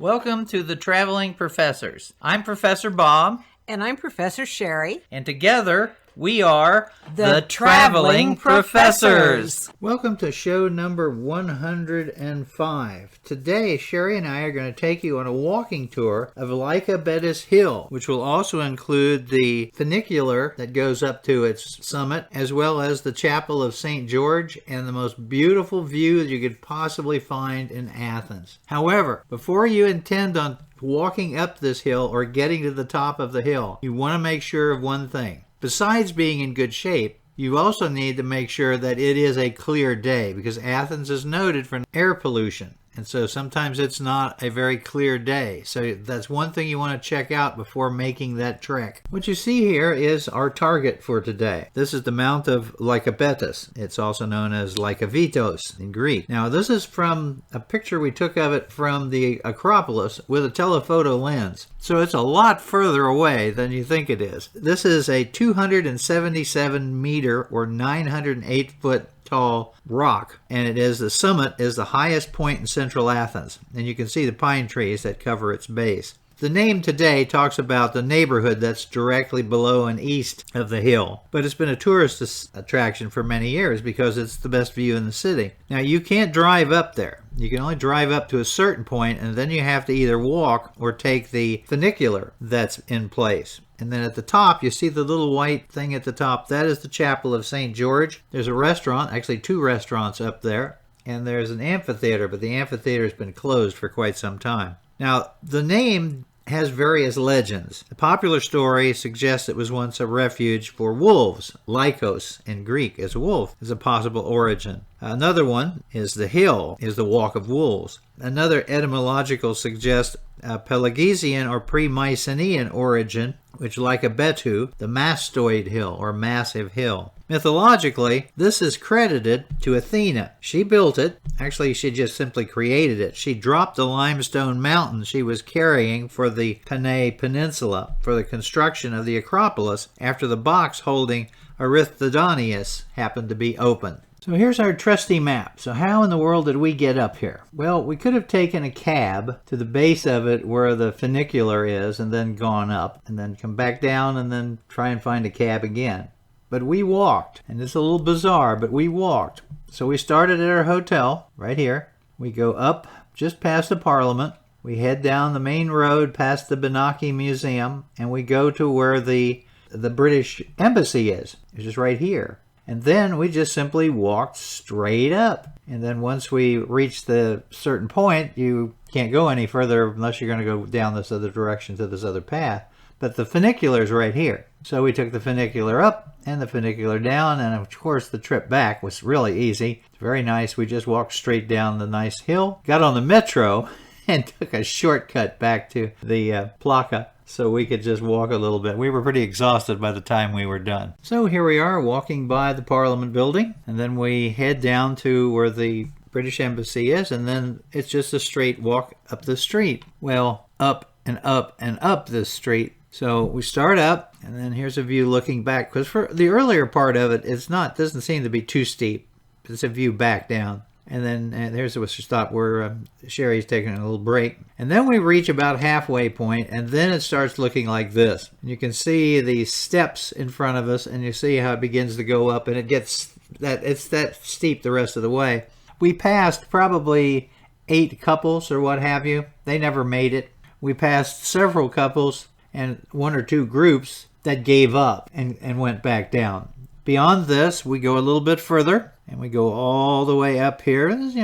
Welcome to the Traveling Professors. I'm Professor Bob. And I'm Professor Sheri. And together we are the Traveling Professors. Welcome to show number 105. Today, Sheri and I are going to take you on a walking tour of Lycabettus Hill, which will also include the funicular that goes up to its summit, as well as the Chapel of St. George and the most beautiful view that you could possibly find in Athens. However, before you intend on walking up this hill or getting to the top of the hill, you want to make sure of one thing. Besides being in good shape, you also need to make sure that it is a clear day, because Athens is noted for air pollution. And so sometimes it's not a very clear day. So that's one thing you want to check out before making that trek. What you see here is our target for today. This is the Mount of Lycabettus. It's also known as Lycabettus in Greek. Now this is from a picture we took of it from the Acropolis with a telephoto lens. So it's a lot further away than you think it is. This is a 277 meter or 908 foot tall rock, and it is the summit is the highest point in central Athens, and you can see the pine trees that cover its base. The name today talks about the neighborhood that's directly below and east of the hill, but it's been a tourist attraction for many years because it's the best view in the city. Now you can't drive up there. You can only drive up to a certain point, and then you have to either walk or take the funicular that's in place. And then at the top, you see the little white thing at the top. That is the Chapel of St. George. There's a restaurant, actually two restaurants up there. And there's an amphitheater, but the amphitheater has been closed for quite some time. Now, the name has various legends. The popular story suggests it was once a refuge for wolves. Lycos in Greek as a wolf is a possible origin. Another one is the hill is the walk of wolves. Another etymological suggests a Pelagesian or pre-Mycenaean origin, which Lycabettu, the mastoid hill or massive hill. Mythologically, this is credited to Athena. She built it. Actually, she just simply created it. She dropped the limestone mountain she was carrying for the Panay Peninsula for the construction of the Acropolis after the box holding Aristodonius happened to be open. So here's our trusty map. So how in the world did we get up here? Well, we could have taken a cab to the base of it where the funicular is and then gone up and then come back down and then try and find a cab again. But we walked, and it's a little bizarre, but we walked. So we started at our hotel right here. We go up just past the Parliament. We head down the main road past the Benaki Museum, and we go to where the British Embassy is, which is right here. And then we just simply walked straight up. And then once we reach the certain point, you can't go any further unless you're going to go down this other direction to this other path. But the funicular is right here. So we took the funicular up and the funicular down, and of course the trip back was really easy. It's very nice. We just walked straight down the nice hill, got on the metro, and took a shortcut back to the Placa so we could just walk a little bit. We were pretty exhausted by the time we were done. So here we are walking by the Parliament building, and then we head down to where the British Embassy is, and then it's just a straight walk up the street. Well, up and up and up this street. So we start up, and then here's a view looking back, because for the earlier part of it, doesn't seem to be too steep. It's a view back down. And then there's a stop where Sheri's taking a little break. And then we reach about halfway point, and then it starts looking like this. And you can see the steps in front of us, and you see how it begins to go up, and it's that steep the rest of the way. We passed probably 8 couples or what have you. They never made it. We passed several couples and 1 or 2 groups that gave up and went back down. Beyond this, we go a little bit further, and we go all the way up here. There's,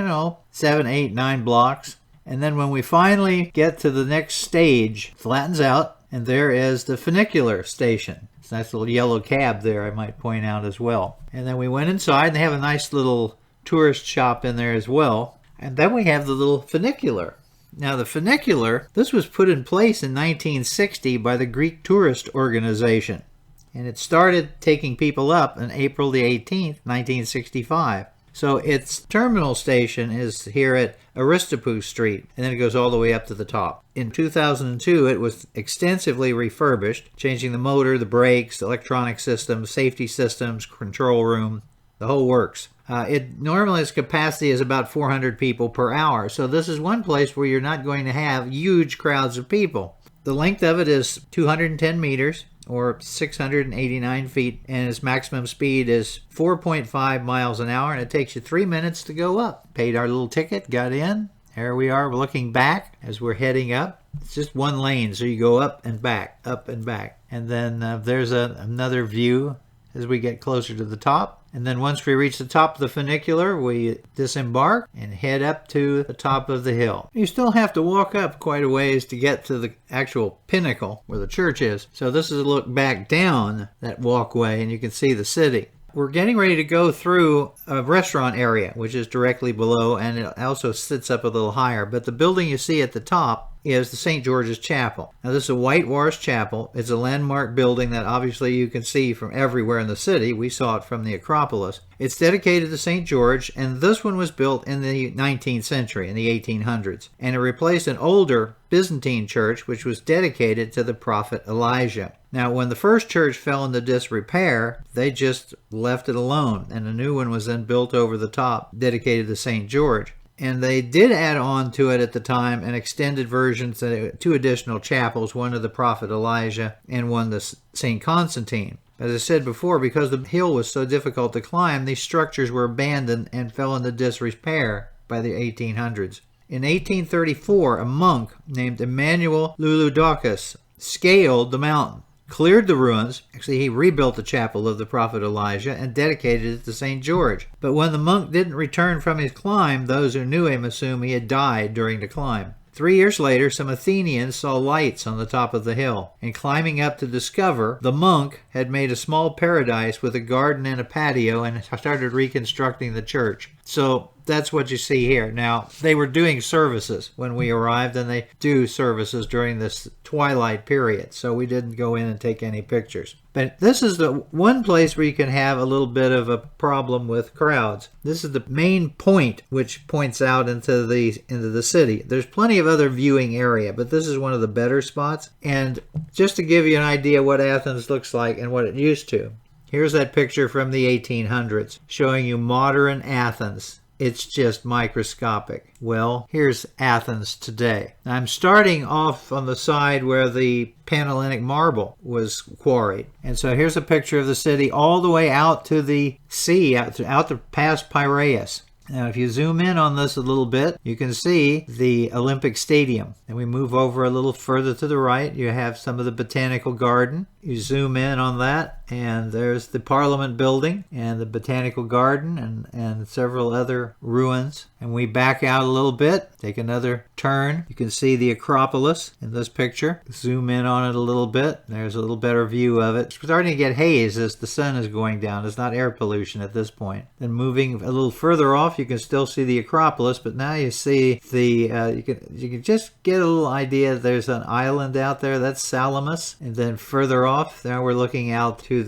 7, 8, 9 blocks. And then when we finally get to the next stage, flattens out, and there is the funicular station. It's a nice little yellow cab there, I might point out as well. And then we went inside, and they have a nice little tourist shop in there as well. And then we have the little funicular. Now the funicular, this was put in place in 1960 by the Greek Tourist Organization. And it started taking people up on April the 18th, 1965. So its terminal station is here at Aristopou Street, and then it goes all the way up to the top. In 2002, it was extensively refurbished, changing the motor, the brakes, electronic systems, safety systems, control room, the whole works. It normally its capacity is about 400 people per hour. So this is one place where you're not going to have huge crowds of people. The length of it is 210 meters or 689 feet, and its maximum speed is 4.5 miles an hour, and it takes you 3 minutes to go up. Paid our little ticket, got in. Here we are looking back as we're heading up. It's just one lane, so you go up and back, up and back. And then there's another view as we get closer to the top. And then once we reach the top of the funicular, we disembark and head up to the top of the hill. You still have to walk up quite a ways to get to the actual pinnacle where the church is. So this is a look back down that walkway, and you can see the city. We're getting ready to go through a restaurant area, which is directly below, and it also sits up a little higher. But the building you see at the top is the St. George's Chapel. Now, this is a whitewashed chapel. It's a landmark building that obviously you can see from everywhere in the city. We saw it from the Acropolis. It's dedicated to St. George, and this one was built in the 19th century, in the 1800s. And it replaced an older Byzantine church, which was dedicated to the prophet Elijah. Now, when the first church fell into disrepair, they just left it alone, and a new one was then built over the top, dedicated to St. George. And they did add on to it at the time an extended version, two additional chapels, one of the prophet Elijah and one to St. Constantine. As I said before, because the hill was so difficult to climb, these structures were abandoned and fell into disrepair by the 1800s. In 1834, a monk named Emmanuel Luludocus scaled the mountain, cleared the ruins. Actually, he rebuilt the chapel of the prophet Elijah and dedicated it to St. George. But when the monk didn't return from his climb, those who knew him assumed he had died during the climb. 3 years later, some Athenians saw lights on the top of the hill, and climbing up to discover the monk had made a small paradise with a garden and a patio and started reconstructing the church. So that's what you see here. Now, they were doing services when we arrived, and they do services during this twilight period, so we didn't go in and take any pictures. But this is the one place where you can have a little bit of a problem with crowds. This is the main point, which points out into the city. There's plenty of other viewing area, but this is one of the better spots. And just to give you an idea what Athens looks like and what it used to, here's that picture from the 1800s showing you modern Athens. It's just microscopic. Well, here's Athens today. I'm starting off on the side where the Panhellenic marble was quarried. And so here's a picture of the city all the way out to the sea, out to past Piraeus. Now, if you zoom in on this a little bit, you can see the Olympic Stadium. And we move over a little further to the right. You have some of the Botanical Garden. You zoom in on that, and there's the Parliament Building and the Botanical Garden and several other ruins. And we back out a little bit, take another turn. You can see the Acropolis in this picture. Zoom in on it a little bit. There's a little better view of it. It's starting to get haze as the sun is going down. It's not air pollution at this point. Then moving a little further off, you can still see the Acropolis, but now you see you can just get a little idea. There's an island out there. That's Salamis. And then further off, now we're looking out to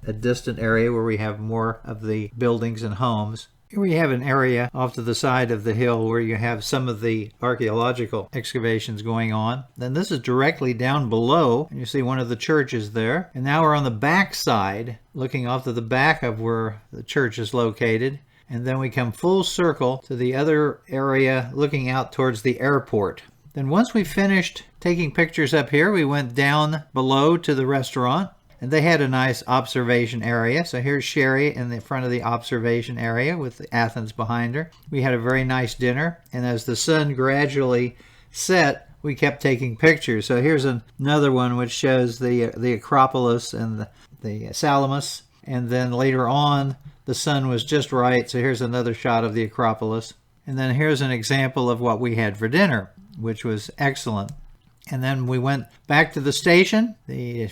a distant area where we have more of the buildings and homes. Here we have an area off to the side of the hill where you have some of the archaeological excavations going on. Then this is directly down below, and you see one of the churches there. And now we're on the back side, looking off to the back of where the church is located. And then we come full circle to the other area looking out towards the airport. Then once we finished taking pictures up here, we went down below to the restaurant. And they had a nice observation area. So here's Sheri in the front of the observation area with Athens behind her. We had a very nice dinner. And as the sun gradually set, we kept taking pictures. So here's another one which shows the Acropolis and the Salamis. And then later on, the sun was just right. So here's another shot of the Acropolis. And then here's an example of what we had for dinner, which was excellent. And then we went back to the station. The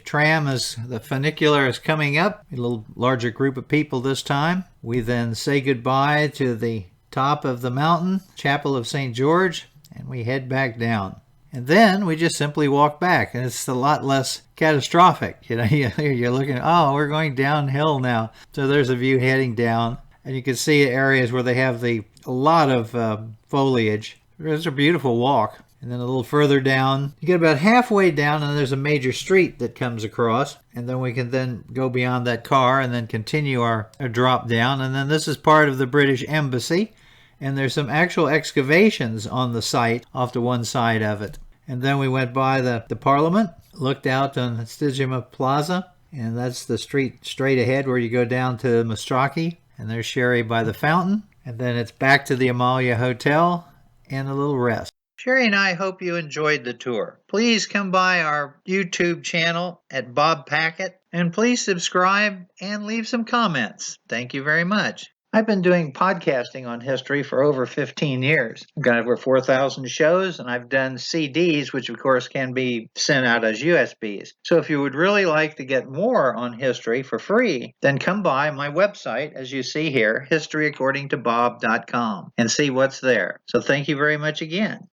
funicular is coming up. A little larger group of people this time. We then say goodbye to the top of the mountain, Chapel of St. George, and we head back down. And then we just simply walk back, and it's a lot less catastrophic. You're looking, we're going downhill now. So there's a view heading down, and you can see areas where they have a lot of foliage. It's a beautiful walk. And then a little further down, you get about halfway down, and there's a major street that comes across. And then we can then go beyond that car and then continue our drop down. And then this is part of the British Embassy. And there's some actual excavations on the site off to one side of it. And then we went by the Parliament, looked out on Stygium Plaza. And that's the street straight ahead where you go down to Mastraki. And there's Sheri by the fountain. And then it's back to the Amalia Hotel and a little rest. Sheri and I hope you enjoyed the tour. Please come by our YouTube channel at Bob Packett, and please subscribe and leave some comments. Thank you very much. I've been doing podcasting on history for over 15 years. I've got over 4,000 shows, and I've done CDs, which of course can be sent out as USBs. So if you would really like to get more on history for free, then come by my website, as you see here, historyaccordingtobob.com, and see what's there. So thank you very much again.